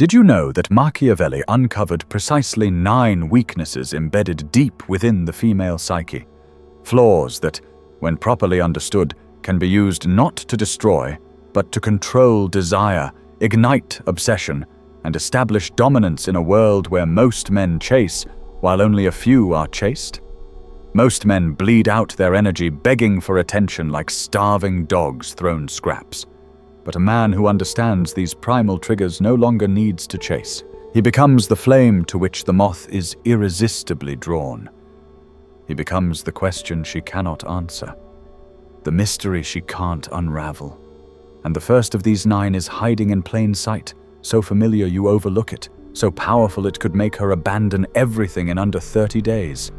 Did you know that Machiavelli uncovered precisely 9 weaknesses embedded deep within the female psyche? Flaws that, when properly understood, can be used not to destroy, but to control desire, ignite obsession, and establish dominance in a world where most men chase, while only a few are chased? Most men bleed out their energy begging for attention like starving dogs thrown scraps. But a man who understands these primal triggers no longer needs to chase. He becomes the flame to which the moth is irresistibly drawn. He becomes the question she cannot answer, the mystery she can't unravel. And the first of these 9 is hiding in plain sight, so familiar you overlook it, so powerful it could make her abandon everything in under 30 days.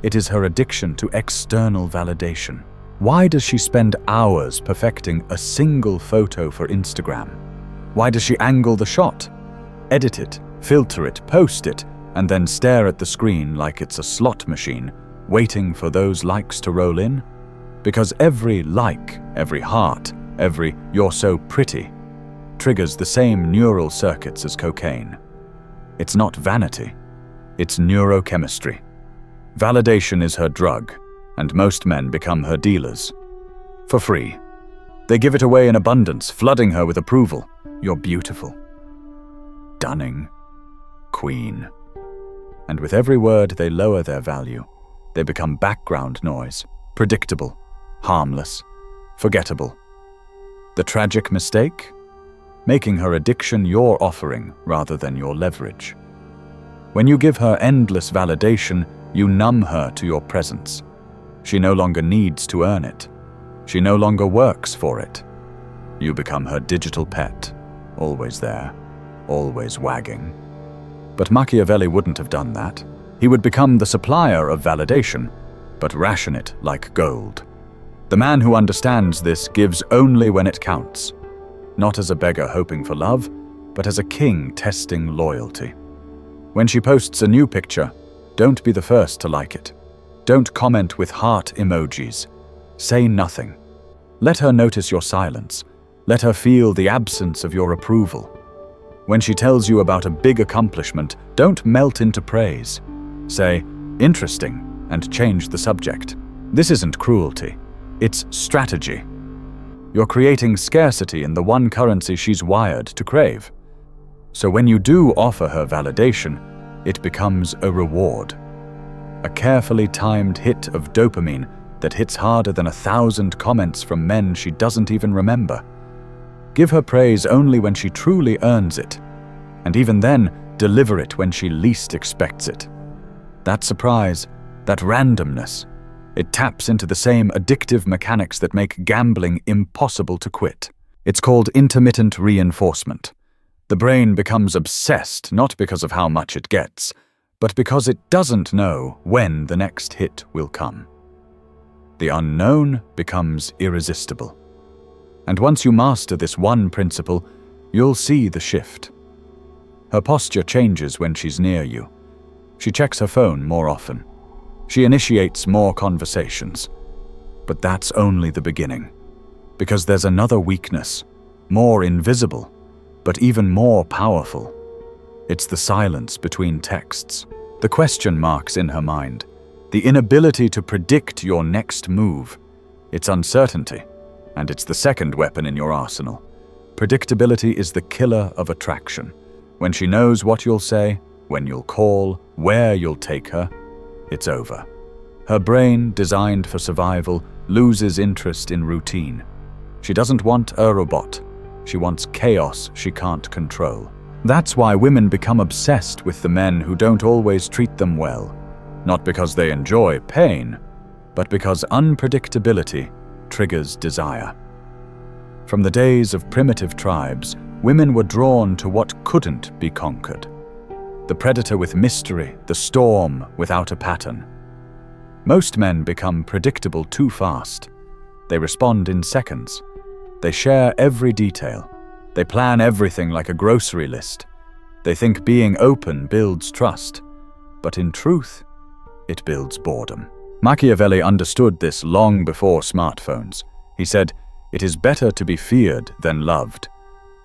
It is her addiction to external validation. Why does she spend hours perfecting a single photo for Instagram? Why does she angle the shot, edit it, filter it, post it, and then stare at the screen like it's a slot machine, waiting for those likes to roll in? Because every like, every heart, every "you're so pretty" triggers the same neural circuits as cocaine. It's not vanity, it's neurochemistry. Validation is her drug, and most men become her dealers. For free. They give it away in abundance, flooding her with approval. You're beautiful. Stunning. Queen. And with every word they lower their value. They become background noise, predictable, harmless, forgettable. The tragic mistake? Making her addiction your offering rather than your leverage. When you give her endless validation, you numb her to your presence. She no longer needs to earn it. She no longer works for it. You become her digital pet, always there, always wagging. But Machiavelli wouldn't have done that. He would become the supplier of validation, but ration it like gold. The man who understands this gives only when it counts, not as a beggar hoping for love, but as a king testing loyalty. When she posts a new picture, don't be the first to like it. Don't comment with heart emojis. Say nothing. Let her notice your silence. Let her feel the absence of your approval. When she tells you about a big accomplishment, don't melt into praise. Say, "Interesting," and change the subject. This isn't cruelty. It's strategy. You're creating scarcity in the one currency she's wired to crave. So when you do offer her validation, it becomes a reward. A carefully timed hit of dopamine that hits harder than 1,000 comments from men she doesn't even remember. Give her praise only when she truly earns it, and even then, deliver it when she least expects it. That surprise, that randomness, it taps into the same addictive mechanics that make gambling impossible to quit. It's called intermittent reinforcement. The brain becomes obsessed not because of how much it gets, but because it doesn't know when the next hit will come. The unknown becomes irresistible. And once you master this one principle, you'll see the shift. Her posture changes when she's near you. She checks her phone more often. She initiates more conversations. But that's only the beginning. Because there's another weakness, more invisible, but even more powerful. It's the silence between texts, the question marks in her mind, the inability to predict your next move. It's uncertainty, and it's the second weapon in your arsenal. Predictability is the killer of attraction. When she knows what you'll say, when you'll call, where you'll take her, it's over. Her brain, designed for survival, loses interest in routine. She doesn't want a robot. She wants chaos she can't control. That's why women become obsessed with the men who don't always treat them well. Not because they enjoy pain, but because unpredictability triggers desire. From the days of primitive tribes, women were drawn to what couldn't be conquered. The predator with mystery, the storm without a pattern. Most men become predictable too fast. They respond in seconds. They share every detail. They plan everything like a grocery list. They think being open builds trust. But in truth, it builds boredom. Machiavelli understood this long before smartphones. He said, "It is better to be feared than loved."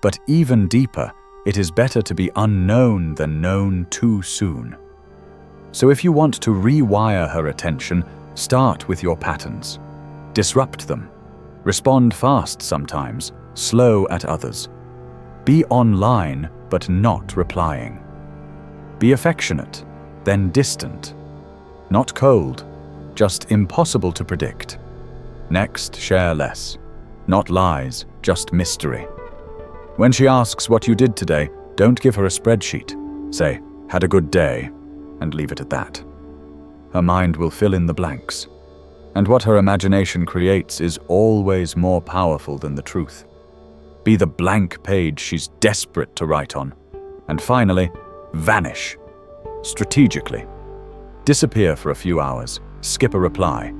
But even deeper, It is better to be unknown than known too soon. So if you want to rewire her attention, start with your patterns. Disrupt them. Respond fast sometimes, slow at others. Be online, but not replying. Be affectionate, then distant. Not cold, just impossible to predict. Next, share less. Not lies, just mystery. When she asks what you did today, don't give her a spreadsheet. Say, "Had a good day," and leave it at that. Her mind will fill in the blanks. And what her imagination creates is always more powerful than the truth. Be the blank page she's desperate to write on. And finally, vanish. Strategically. Disappear for a few hours, skip a reply,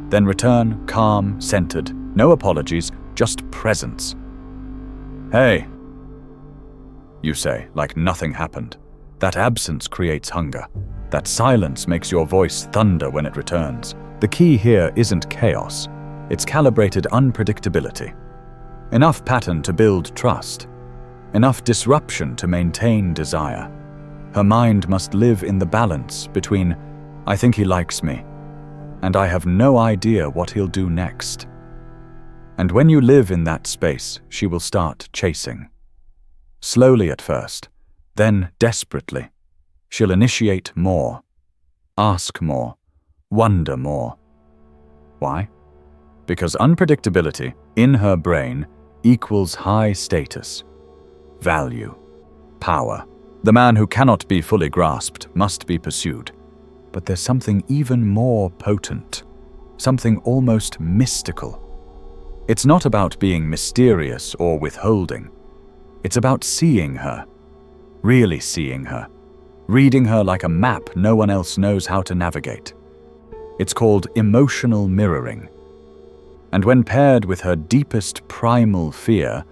then return calm, centered, no apologies, just presence. "Hey," you say, like nothing happened. That absence creates hunger. That silence makes your voice thunder when it returns. The key here isn't chaos. It's calibrated unpredictability. Enough pattern to build trust. Enough disruption to maintain desire. Her mind must live in the balance between, "I think he likes me," and "I have no idea what he'll do next." And when you live in that space, she will start chasing. Slowly at first, then desperately. She'll initiate more, ask more, wonder more. Why? Because unpredictability, in her brain, equals high status, value, power. The man who cannot be fully grasped must be pursued. But there's something even more potent, something almost mystical. It's not about being mysterious or withholding. It's about seeing her, really seeing her, reading her like a map no one else knows how to navigate. It's called emotional mirroring. And when paired with her deepest primal fear,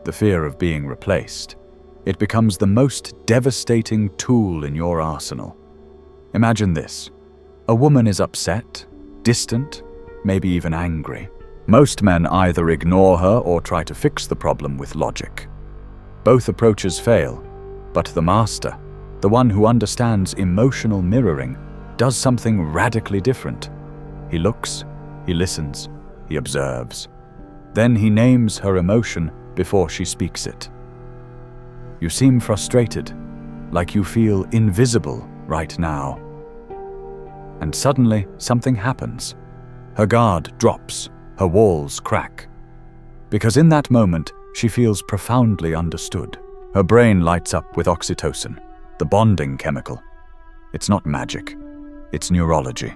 the fear of being replaced, it becomes the most devastating tool in your arsenal. Imagine this. A woman is upset, distant, maybe even angry. Most men either ignore her or try to fix the problem with logic. Both approaches fail, but the master, the one who understands emotional mirroring, does something radically different. He looks, he listens, he observes. Then he names her emotion before she speaks it. You seem frustrated, like you feel invisible right now. And suddenly something happens. Her guard drops, her walls crack. Because in that moment, she feels profoundly understood. Her brain lights up with oxytocin, the bonding chemical. It's not magic. It's neurology.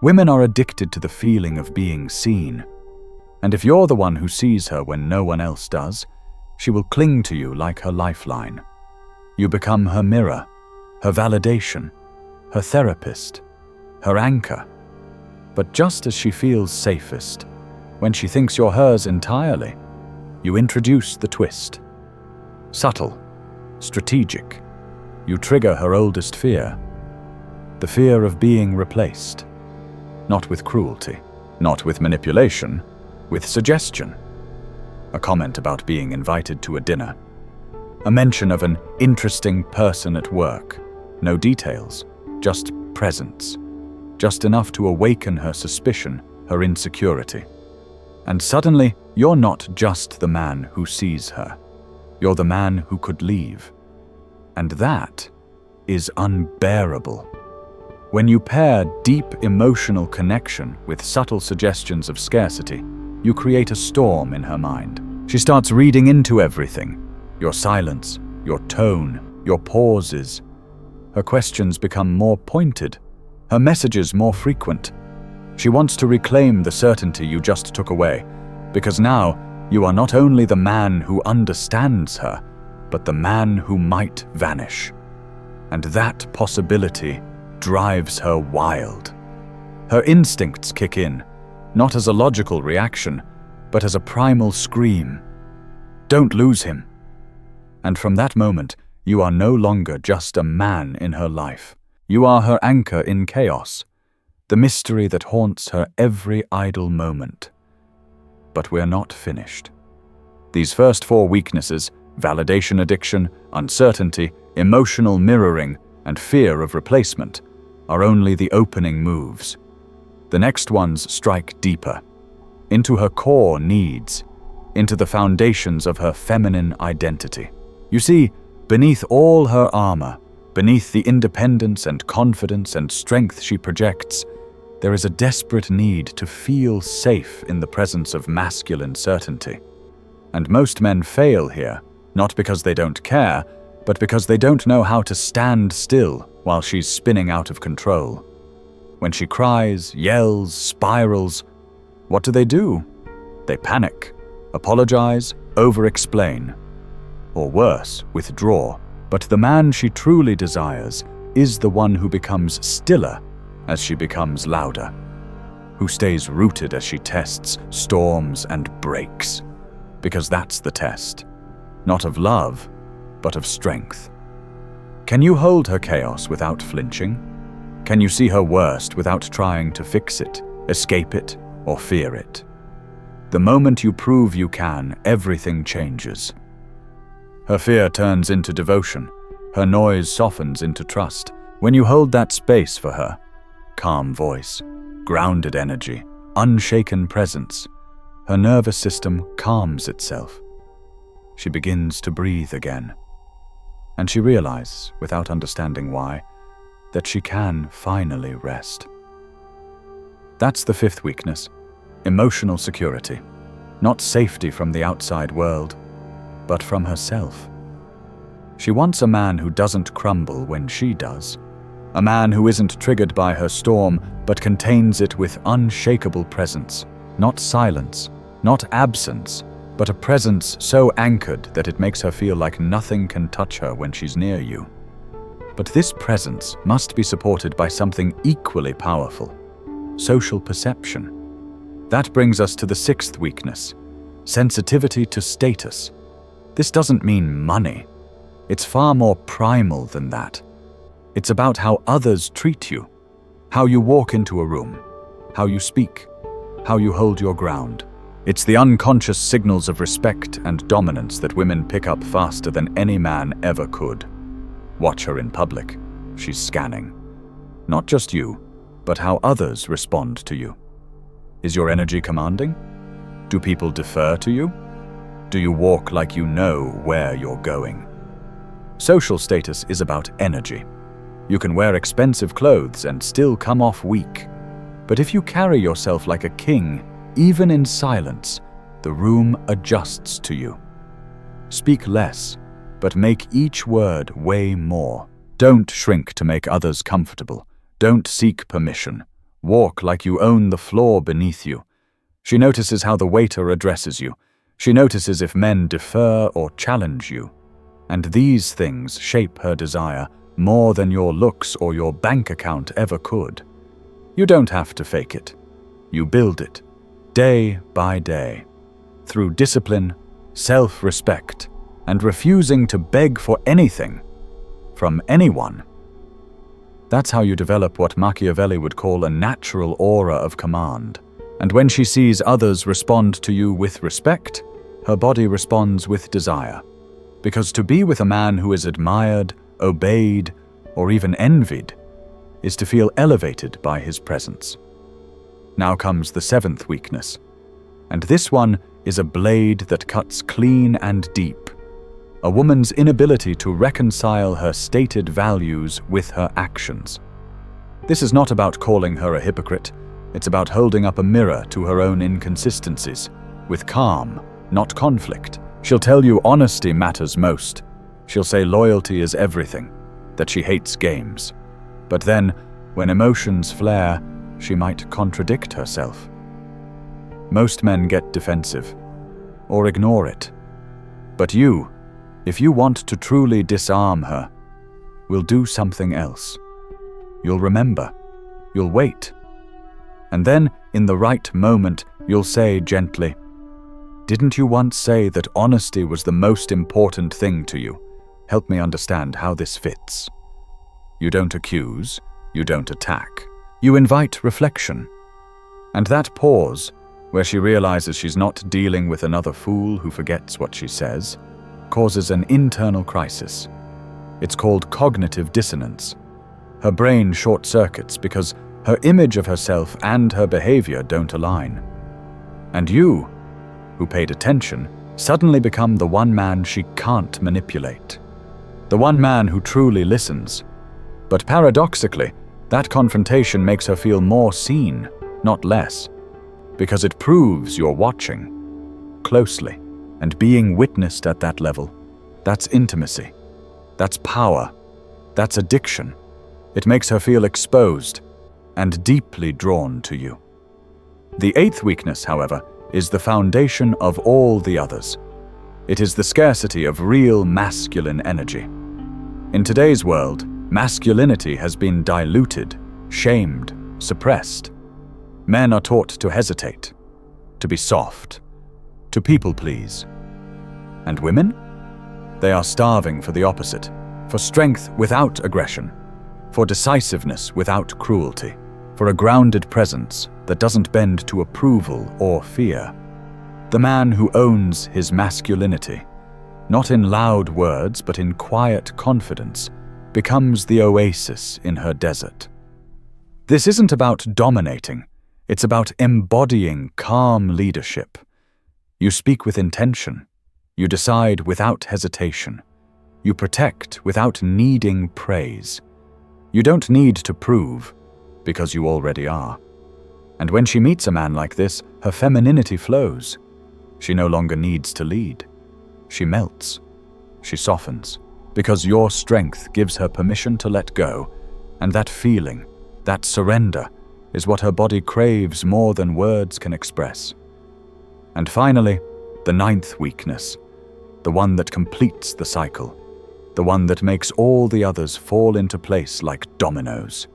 Women are addicted to the feeling of being seen. And if you're the one who sees her when no one else does, she will cling to you like her lifeline. You become her mirror, her validation, her therapist, her anchor. But just as she feels safest, when she thinks you're hers entirely, you introduce the twist. Subtle, strategic. You trigger her oldest fear. The fear of being replaced. Not with cruelty, not with manipulation, with suggestion. A comment about being invited to a dinner. A mention of an interesting person at work. No details, just presence. Just enough to awaken her suspicion, her insecurity. And suddenly, you're not just the man who sees her. You're the man who could leave. And that is unbearable. When you pair deep emotional connection with subtle suggestions of scarcity, you create a storm in her mind. She starts reading into everything. Your silence, your tone, your pauses. Her questions become more pointed, her messages more frequent. She wants to reclaim the certainty you just took away, because now you are not only the man who understands her, but the man who might vanish. And that possibility drives her wild. Her instincts kick in, not as a logical reaction, but as a primal scream. Don't lose him. And from that moment, you are no longer just a man in her life. You are her anchor in chaos, the mystery that haunts her every idle moment. But we're not finished. These first 4 weaknesses, validation addiction, uncertainty, emotional mirroring, and fear of replacement are only the opening moves. The next ones strike deeper, into her core needs, into the foundations of her feminine identity. You see, beneath all her armor, beneath the independence and confidence and strength she projects, there is a desperate need to feel safe in the presence of masculine certainty. And most men fail here, not because they don't care, but because they don't know how to stand still while she's spinning out of control. When she cries, yells, spirals, what do? They panic, apologize, over-explain, or worse, withdraw. But the man she truly desires is the one who becomes stiller as she becomes louder, who stays rooted as she tests, storms, and breaks. Because that's the test, not of love, but of strength. Can you hold her chaos without flinching? Can you see her worst without trying to fix it, escape it, or fear it? The moment you prove you can, everything changes. Her fear turns into devotion. Her noise softens into trust. When you hold that space for her, calm voice, grounded energy, unshaken presence, her nervous system calms itself. She begins to breathe again. And she realizes, without understanding why, that she can finally rest. That's the fifth weakness, emotional security. Not safety from the outside world, but from herself. She wants a man who doesn't crumble when she does. A man who isn't triggered by her storm, but contains it with unshakable presence. Not silence, not absence, but a presence so anchored that it makes her feel like nothing can touch her when she's near you. But this presence must be supported by something equally powerful: social perception. That brings us to the sixth weakness, sensitivity to status. This doesn't mean money. It's far more primal than that. It's about how others treat you, how you walk into a room, how you speak, how you hold your ground. It's the unconscious signals of respect and dominance that women pick up faster than any man ever could. Watch her in public. She's scanning. Not just you, but how others respond to you. Is your energy commanding? Do people defer to you? Do you walk like you know where you're going? Social status is about energy. You can wear expensive clothes and still come off weak. But if you carry yourself like a king, even in silence, the room adjusts to you. Speak less, but make each word weigh more. Don't shrink to make others comfortable. Don't seek permission. Walk like you own the floor beneath you. She notices how the waiter addresses you. She notices if men defer or challenge you. And these things shape her desire more than your looks or your bank account ever could. You don't have to fake it. You build it, day by day, through discipline, self-respect, and refusing to beg for anything from anyone. That's how you develop what Machiavelli would call a natural aura of command. And when she sees others respond to you with respect, her body responds with desire. Because to be with a man who is admired, obeyed, or even envied is to feel elevated by his presence. Now comes the seventh weakness, and this one is a blade that cuts clean and deep. A woman's inability to reconcile her stated values with her actions. This is not about calling her a hypocrite. It's about holding up a mirror to her own inconsistencies, with calm, not conflict. She'll tell you honesty matters most. She'll say loyalty is everything, that she hates games. But then, when emotions flare, she might contradict herself. Most men get defensive, or ignore it. But you, if you want to truly disarm her, will do something else. You'll remember. You'll wait. And then, in the right moment, you'll say gently, "Didn't you once say that honesty was the most important thing to you? Help me understand how this fits." You don't accuse, you don't attack. You invite reflection. And that pause, where she realizes she's not dealing with another fool who forgets what she says, causes an internal crisis. It's called cognitive dissonance. Her brain short-circuits because her image of herself and her behavior don't align. And you, who paid attention, suddenly become the one man she can't manipulate. The one man who truly listens. But paradoxically, that confrontation makes her feel more seen, not less, because it proves you're watching closely, and being witnessed at that level. That's intimacy. That's power. That's addiction. It makes her feel exposed and deeply drawn to you. The eighth weakness, however, is the foundation of all the others. It is the scarcity of real masculine energy. In today's world, masculinity has been diluted, shamed, suppressed. Men are taught to hesitate, to be soft, to people-please. And women? They are starving for the opposite, for strength without aggression, for decisiveness without cruelty, for a grounded presence that doesn't bend to approval or fear. The man who owns his masculinity, not in loud words but in quiet confidence, becomes the oasis in her desert. This isn't about dominating, it's about embodying calm leadership. You speak with intention, you decide without hesitation, you protect without needing praise. You don't need to prove, because you already are. And when she meets a man like this, her femininity flows. She no longer needs to lead. She melts. She softens, because your strength gives her permission to let go, and that feeling, that surrender, is what her body craves more than words can express. And finally, the ninth weakness, the one that completes the cycle, the one that makes all the others fall into place like dominoes.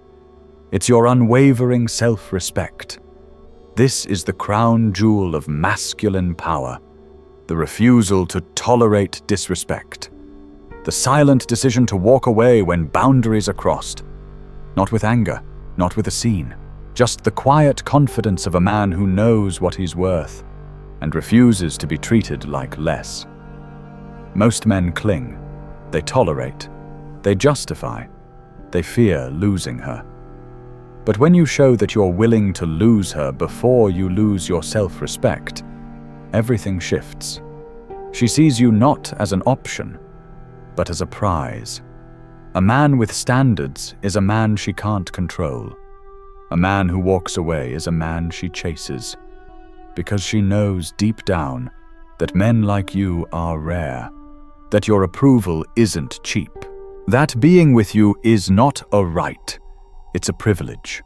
It's your unwavering self-respect. This is the crown jewel of masculine power, the refusal to tolerate disrespect, the silent decision to walk away when boundaries are crossed, not with anger, not with a scene, just the quiet confidence of a man who knows what he's worth and refuses to be treated like less. Most men cling, they tolerate, they justify, they fear losing her. But when you show that you're willing to lose her before you lose your self-respect, everything shifts. She sees you not as an option, but as a prize. A man with standards is a man she can't control. A man who walks away is a man she chases, because she knows deep down that men like you are rare, that your approval isn't cheap, that being with you is not a right, it's a privilege.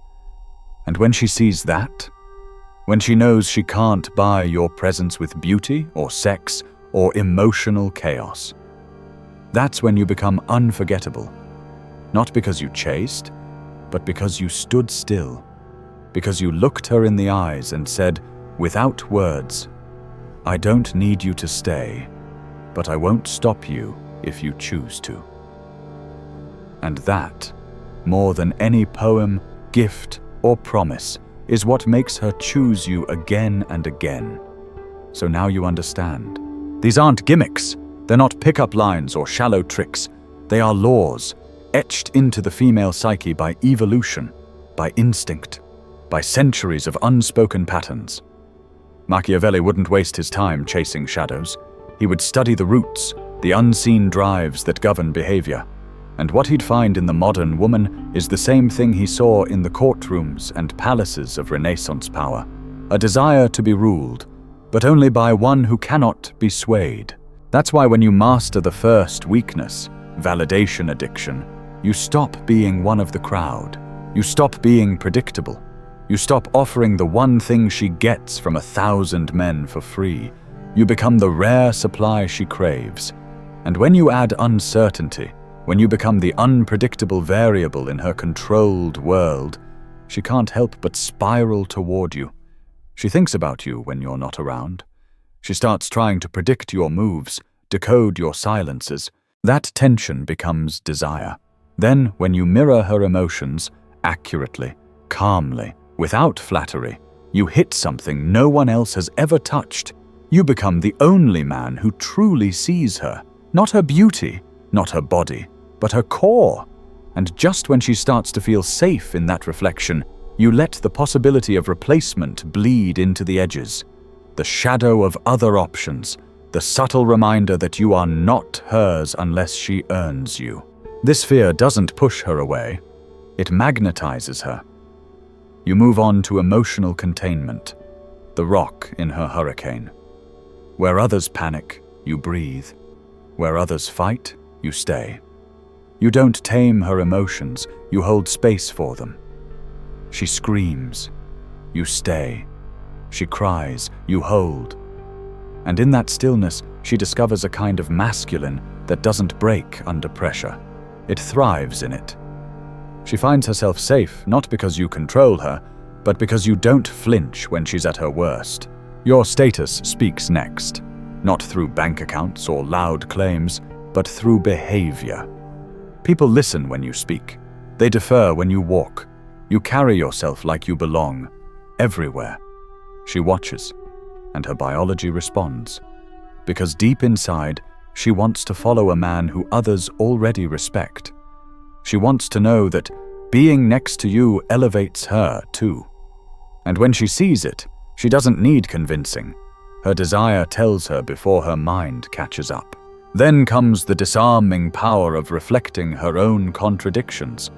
And when she sees that, when she knows she can't buy your presence with beauty or sex or emotional chaos, that's when you become unforgettable. Not because you chased, but because you stood still, because you looked her in the eyes and said, without words, I don't need you to stay, but I won't stop you if you choose to. And that, more than any poem, gift, or promise, is what makes her choose you again and again. So now you understand. These aren't gimmicks. They're not pickup lines or shallow tricks. They are laws, etched into the female psyche by evolution, by instinct, by centuries of unspoken patterns. Machiavelli wouldn't waste his time chasing shadows. He would study the roots, the unseen drives that govern behavior. And what he'd find in the modern woman is the same thing he saw in the courtrooms and palaces of Renaissance power, a desire to be ruled, but only by one who cannot be swayed. That's why when you master the first weakness, validation addiction, you stop being one of the crowd. You stop being predictable. You stop offering the one thing she gets from 1,000 men for free. You become the rare supply she craves. And when you add uncertainty, when you become the unpredictable variable in her controlled world, she can't help but spiral toward you. She thinks about you when you're not around. She starts trying to predict your moves, decode your silences. That tension becomes desire. Then, when you mirror her emotions, accurately, calmly, without flattery, you hit something no one else has ever touched. You become the only man who truly sees her, Not her beauty, not her body, but her core. And just when she starts to feel safe in that reflection, you let the possibility of replacement bleed into the edges. The shadow of other options, the subtle reminder that you are not hers unless she earns you. This fear doesn't push her away, it magnetizes her. You move on to emotional containment, the rock in her hurricane. Where others panic, you breathe. Where others fight, you stay. You don't tame her emotions, you hold space for them. She screams, you stay. She cries, you hold. And in that stillness, she discovers a kind of masculine that doesn't break under pressure. It thrives in it. She finds herself safe not because you control her, but because you don't flinch when she's at her worst. Your status speaks next, not through bank accounts or loud claims, but through behavior. People listen when you speak. They defer when you walk. You carry yourself like you belong, everywhere. She watches, and her biology responds. Because deep inside, she wants to follow a man who others already respect. She wants to know that being next to you elevates her too. And when she sees it, she doesn't need convincing. Her desire tells her before her mind catches up. Then comes the disarming power of reflecting her own contradictions.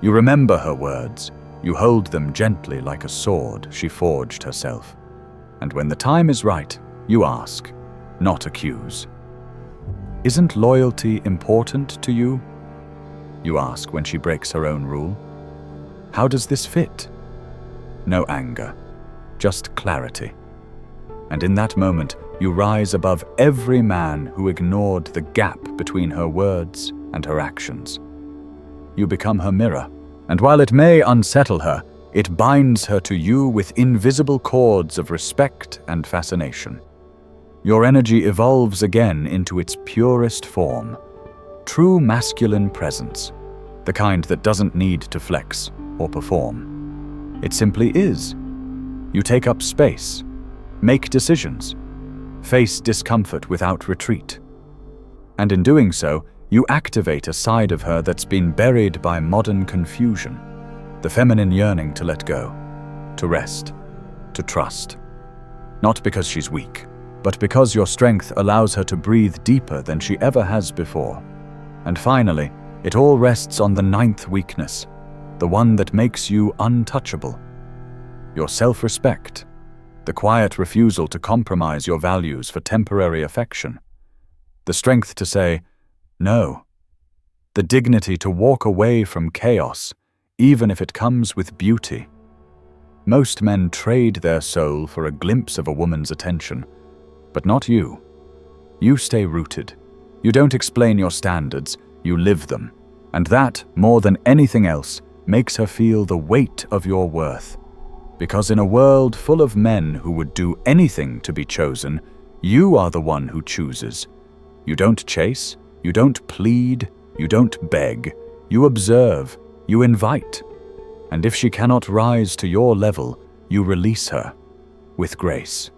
You remember her words. You hold them gently like a sword she forged herself. And when the time is right, you ask, not accuse. Isn't loyalty important to you? You ask when she breaks her own rule. How does this fit? No anger, just clarity. And in that moment, you rise above every man who ignored the gap between her words and her actions. You become her mirror, and while it may unsettle her, it binds her to you with invisible cords of respect and fascination. Your energy evolves again into its purest form, true masculine presence, the kind that doesn't need to flex or perform. It simply is. You take up space, make decisions, face discomfort without retreat. And in doing so, you activate a side of her that's been buried by modern confusion, the feminine yearning to let go, to rest, to trust. Not because she's weak, but because your strength allows her to breathe deeper than she ever has before. And finally, it all rests on the ninth weakness, the one that makes you untouchable. Your self-respect, the quiet refusal to compromise your values for temporary affection, the strength to say no, the dignity to walk away from chaos, even if it comes with beauty. Most men trade their soul for a glimpse of a woman's attention, but not you. You stay rooted. You don't explain your standards, you live them. And that, more than anything else, makes her feel the weight of your worth. Because in a world full of men who would do anything to be chosen, you are the one who chooses. You don't chase, you don't plead, you don't beg, you observe, you invite. And if she cannot rise to your level, you release her with grace.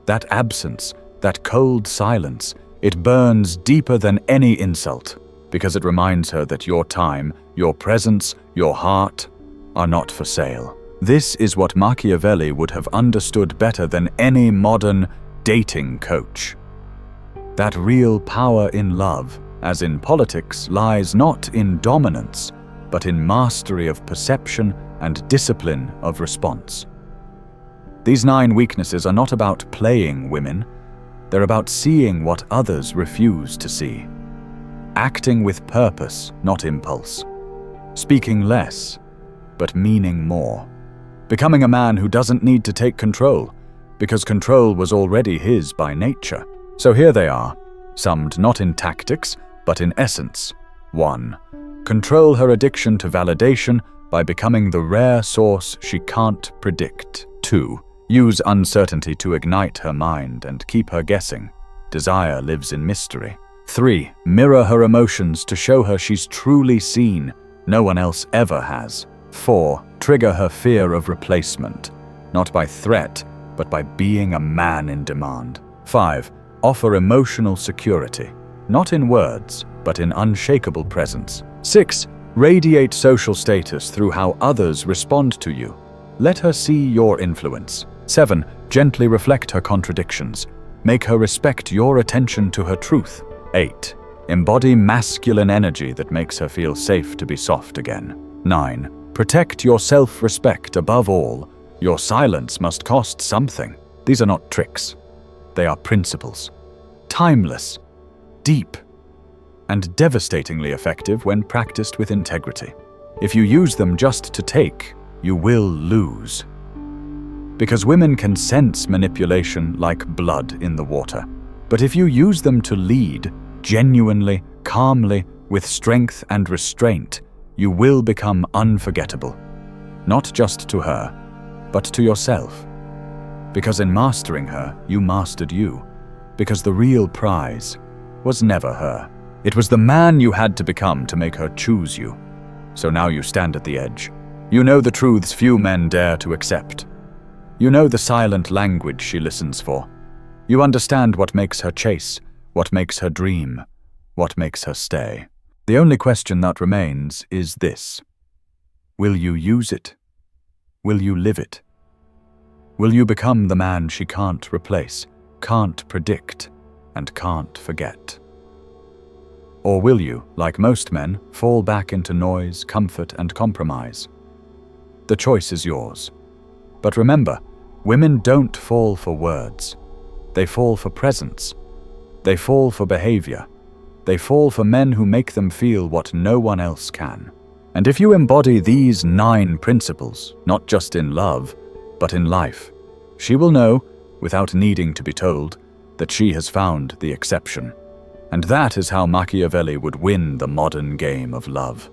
That absence, that cold silence, it burns deeper than any insult, because it reminds her that your time, your presence, your heart are not for sale. This is what Machiavelli would have understood better than any modern dating coach. That real power in love, as in politics, lies not in dominance, but in mastery of perception and discipline of response. These 9 weaknesses are not about playing women, they're about seeing what others refuse to see. Acting with purpose, not impulse. Speaking less, but meaning more. Becoming a man who doesn't need to take control, because control was already his by nature. So here they are, summed not in tactics, but in essence. 1. Control her addiction to validation by becoming the rare source she can't predict. 2. Use uncertainty to ignite her mind and keep her guessing. Desire lives in mystery. 3. Mirror her emotions to show her she's truly seen. No one else ever has. 4. Trigger her fear of replacement, not by threat, but by being a man in demand. 5. Offer emotional security. not in words, but in unshakable presence. 6. Radiate social status through how others respond to you. Let her see your influence. 7. Gently reflect her contradictions. Make her respect your attention to her truth. 8. Embody masculine energy that makes her feel safe to be soft again. 9. Protect your self-respect above all. Your silence must cost something. These are not tricks. They are principles. Timeless, deep, and devastatingly effective when practiced with integrity. If you use them just to take, you will lose. Because women can sense manipulation like blood in the water. But if you use them to lead, genuinely, calmly, with strength and restraint, you will become unforgettable. Not just to her, but to yourself. Because in mastering her, you mastered you. Because the real prize was never her. It was the man you had to become to make her choose you. So now you stand at the edge. You know the truths few men dare to accept. You know the silent language she listens for. You understand what makes her chase, what makes her dream, what makes her stay. The only question that remains is this: will you use it? Will you live it? Will you become the man she can't replace, can't predict, and can't forget? Or will you, like most men, fall back into noise, comfort, and compromise? The choice is yours. But remember, women don't fall for words. They fall for presence. They fall for behavior. They fall for men who make them feel what no one else can. And if you embody these 9 principles, not just in love, but in life, she will know, without needing to be told, that she has found the exception. And that is how Machiavelli would win the modern game of love.